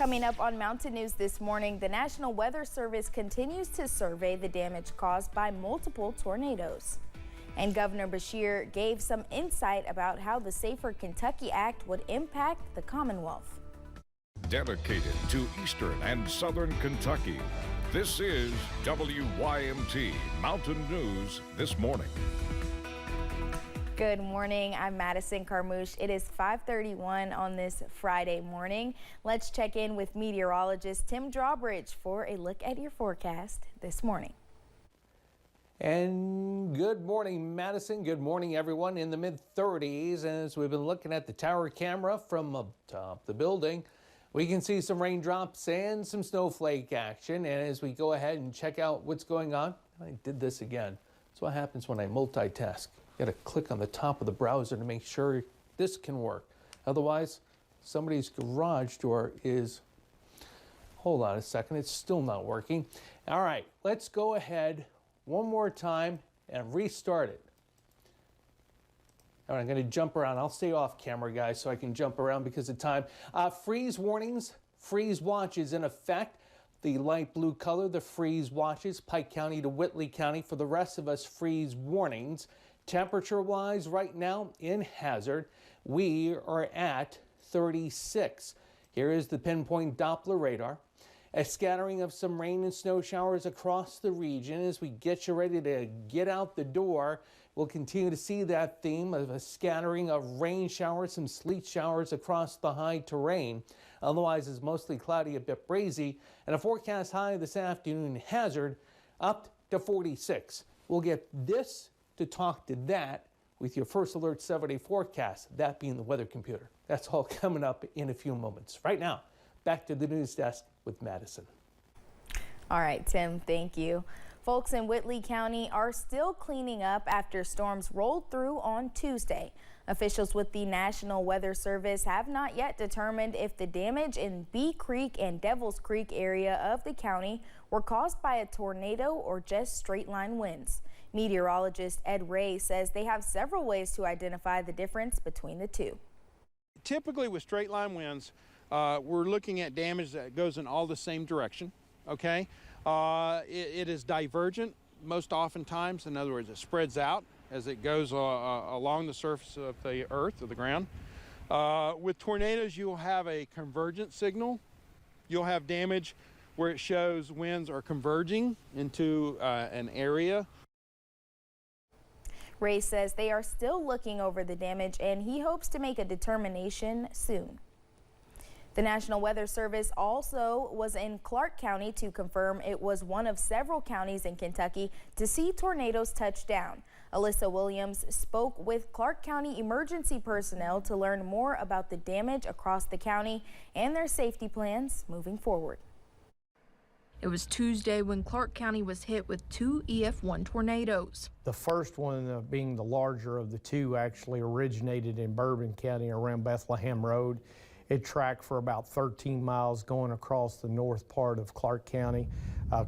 Coming up on Mountain News this morning, the National Weather Service continues to survey the damage caused by multiple tornadoes. And Governor Beshear gave some insight about how the Safer Kentucky Act would impact the Commonwealth. Dedicated to Eastern and Southern Kentucky, this is WYMT Mountain News This Morning. Good morning. I'm Madison Carmouche. It is 5:31 on this Friday morning. Let's check in with meteorologist Tim Drawbridge for a look at your forecast this morning. And good morning, Madison. Good morning, everyone. In the mid-30s, as we've been looking at the tower camera from up top the building, we can see some raindrops and some snowflake action. And as we go ahead and check out what's going on, I did this again. That's what happens when I multitask. You got to click on the top of the browser to make sure this can work. Otherwise, somebody's garage door is, hold on a second, it's still not working. All right, let's go ahead one more time and restart it. All right, I'm going to jump around. I'll stay off camera, guys, so I can jump around because of time. Freeze warnings, freeze watches in effect. The light blue color, the freeze watches, Pike County to Whitley County. For the rest of us, freeze warnings. Temperature-wise, right now in Hazard, we are at 36. Here is the pinpoint Doppler radar. A scattering of some rain and snow showers across the region. As we get you ready to get out the door, we'll continue to see that theme of a scattering of rain showers, some sleet showers across the high terrain. Otherwise, it's mostly cloudy, a bit breezy, and a forecast high this afternoon in Hazard up to 46. We'll get this to talk to that with your First Alert 7-day forecast, that being the weather computer. That's all coming up in a few moments. Right now, back to the news desk with Madison. All right, Tim, thank you. Folks in Whitley County are still cleaning up after storms rolled through on Tuesday. Officials with the National Weather Service have not yet determined if the damage in Bee Creek and Devils Creek area of the county were caused by a tornado or just straight line winds. Meteorologist Ed Ray says they have several ways to identify the difference between the two. Typically with straight line winds, we're looking at damage that goes in all the same direction, okay? It is divergent most oftentimes. In other words, it spreads out as it goes along the surface of the earth, of the ground. With tornadoes, you'll have a convergent signal. You'll have damage where it shows winds are converging into an area. Ray says they are still looking over the damage and he hopes to make a determination soon. The National Weather Service also was in Clark County to confirm it was one of several counties in Kentucky to see tornadoes touch down. Alyssa Williams spoke with Clark County emergency personnel to learn more about the damage across the county and their safety plans moving forward. It was Tuesday when Clark County was hit with two EF1 tornadoes. The first one, being the larger of the two, actually originated in Bourbon County around Bethlehem Road. It tracked for about 13 miles going across the north part of Clark County.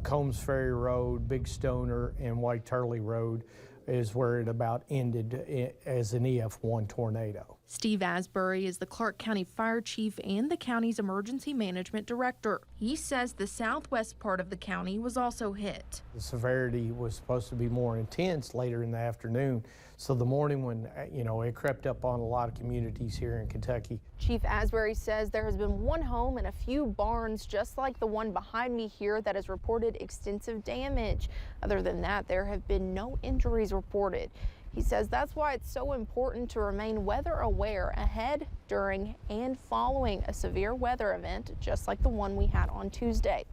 Combs Ferry Road, Big Stoner, and White Turley Road is where it about ended as an EF1 tornado. Steve Asbury is the Clark County Fire Chief and the county's Emergency Management Director. He says the southwest part of the county was also hit. The severity was supposed to be more intense later in the afternoon, so the morning when, it crept up on a lot of communities here in Kentucky. Chief Asbury says there has been one home and a few barns just like the one behind me here that has reported extensive damage. Other than that, there have been no injuries reported. He says that's why it's so important to remain weather aware ahead, during, and following a severe weather event just like the one we had on Tuesday.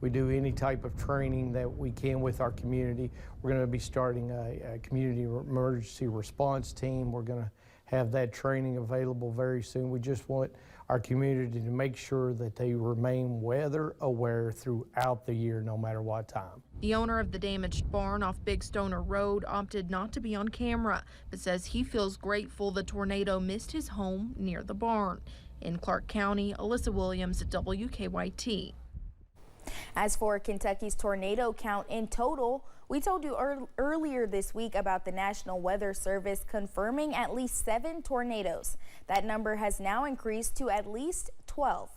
We do any type of training that we can with our community. We're going to be starting a community emergency response team. We're going to have that training available very soon. We just want our community to make sure that they remain weather aware throughout the year, no matter what time. The owner of the damaged barn off Big Stoner Road opted not to be on camera, but says he feels grateful the tornado missed his home near the barn. In Clark County, Alyssa Williams, WKYT. As for Kentucky's tornado count in total, we told you earlier this week about the National Weather Service confirming at least 7 tornadoes. That number has now increased to at least 12.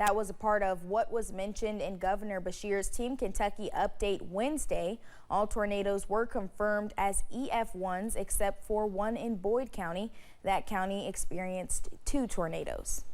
That was a part of what was mentioned in Governor Beshear's Team Kentucky update Wednesday. All tornadoes were confirmed as EF1s except for one in Boyd County. That county experienced 2 tornadoes.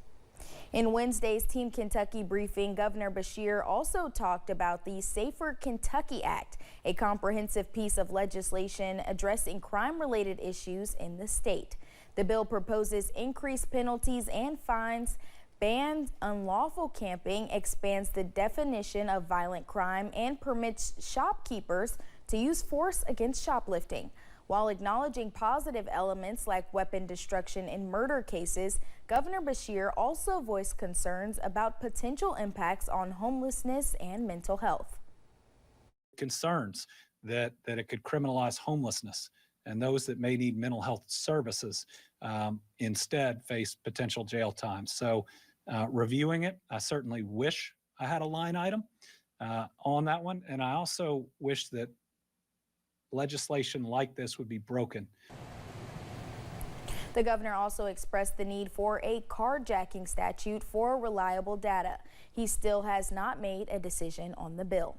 In Wednesday's Team Kentucky briefing, Governor Beshear also talked about the Safer Kentucky Act, a comprehensive piece of legislation addressing crime-related issues in the state. The bill proposes increased penalties and fines, bans unlawful camping, expands the definition of violent crime, and permits shopkeepers to use force against shoplifting. While acknowledging positive elements like weapon destruction in murder cases, Governor Beshear also voiced concerns about potential impacts on homelessness and mental health. Concerns that it could criminalize homelessness, and those that may need mental health services instead face potential jail time. So reviewing it, I certainly wish I had a line item on that one, and I also wish that legislation like this would be broken. The governor also expressed the need for a carjacking statute for reliable data. He still has not made a decision on the bill.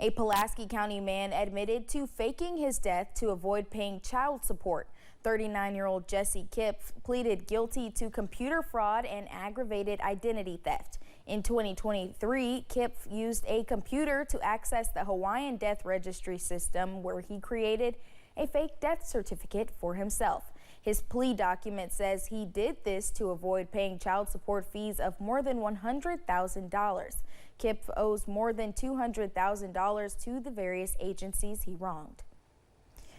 A Pulaski County man admitted to faking his death to avoid paying child support. 39-year-old Jesse Kipf pleaded guilty to computer fraud and aggravated identity theft. In 2023, Kipf used a computer to access the Hawaiian death registry system where he created a fake death certificate for himself. His plea document says he did this to avoid paying child support fees of more than $100,000. Kipf owes more than $200,000 to the various agencies he wronged.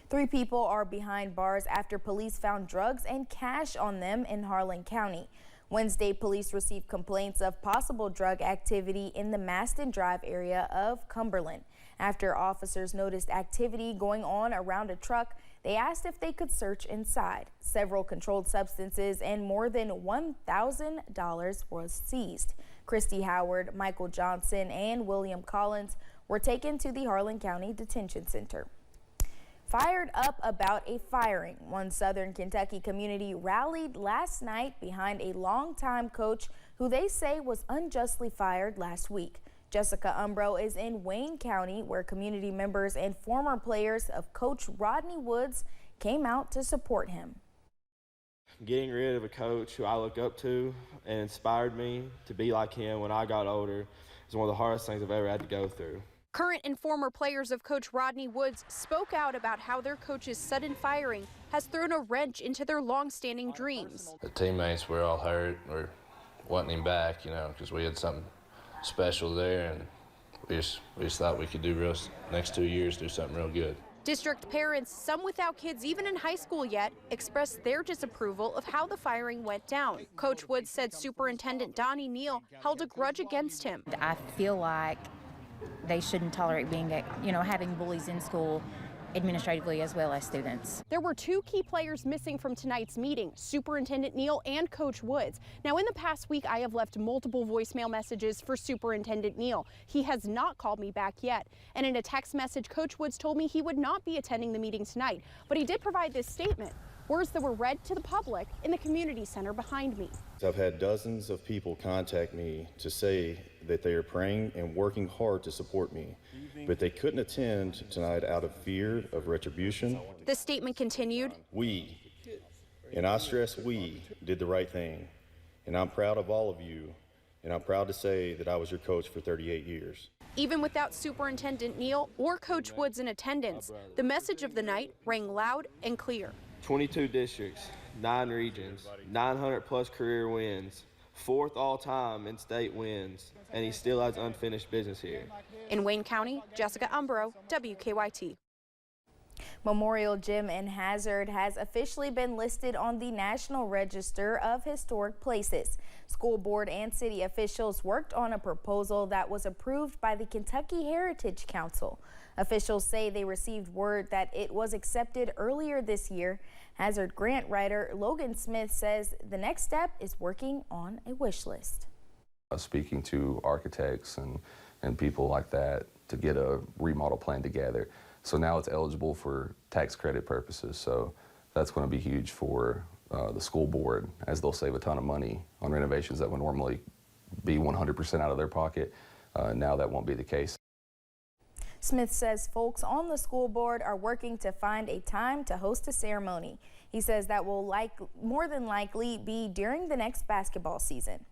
3 people are behind bars after police found drugs and cash on them in Harlan County. Wednesday, police received complaints of possible drug activity in the Maston Drive area of Cumberland. After officers noticed activity going on around a truck, they asked if they could search inside. Several controlled substances and more than $1,000 was seized. Christy Howard, Michael Johnson, and William Collins were taken to the Harlan County Detention Center. Fired up about a firing, one Southern Kentucky community rallied last night behind a longtime coach who they say was unjustly fired last week. Jessica Umbro is in Wayne County, where community members and former players of Coach Rodney Woods came out to support him. Getting rid of a coach who I look up to and inspired me to be like him when I got older is one of the hardest things I've ever had to go through. Current and former players of Coach Rodney Woods spoke out about how their coach's sudden firing has thrown a wrench into their long-standing dreams. The teammates were all hurt. We're wanting him back, because we had something special there, and we just thought we could do next 2 years, do something real good. District parents, some without kids even in high school yet, expressed their disapproval of how the firing went down. Coach Woods said Superintendent Donnie Neal held a grudge against him. I feel like they shouldn't tolerate being, having bullies in school administratively as well as students. There were 2 key players missing from tonight's meeting, Superintendent Neal and Coach Woods. Now, in the past week, I have left multiple voicemail messages for Superintendent Neal. He has not called me back yet. And in a text message, Coach Woods told me he would not be attending the meeting tonight, but he did provide this statement. Words that were read to the public in the community center behind me. I've had dozens of people contact me to say that they are praying and working hard to support me, but they couldn't attend tonight out of fear of retribution. The statement continued. We, and I stress we, did the right thing, and I'm proud of all of you, and I'm proud to say that I was your coach for 38 years. Even without Superintendent Neal or Coach Woods in attendance, the message of the night rang loud and clear. 22 districts, 9 regions, 900 plus career wins, 4th all time in state wins, and he still has unfinished business here. In Wayne County, Jessica Umbro, WKYT. Memorial Gym in Hazard has officially been listed on the National Register of Historic Places. School board and city officials worked on a proposal that was approved by the Kentucky Heritage Council. Officials say they received word that it was accepted earlier this year. Hazard grant writer Logan Smith says the next step is working on a wish list. Speaking to architects and people like that to get a remodel plan together. So now it's eligible for tax credit purposes. So that's going to be huge for the school board, as they'll save a ton of money on renovations that would normally be 100% out of their pocket. Now that won't be the case. Smith says folks on the school board are working to find a time to host a ceremony. He says that will more than likely be during the next basketball season.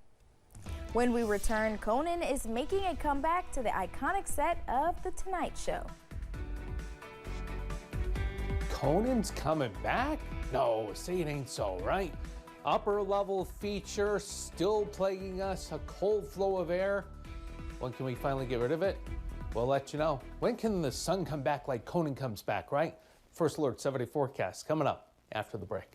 When we return, Conan is making a comeback to the iconic set of The Tonight Show. Conan's coming back? No, say it ain't so, right? Upper level feature still plaguing us, a cold flow of air. When can we finally get rid of it? We'll let you know. When can the sun come back like Conan comes back, right? First Alert 7-day forecast coming up after the break.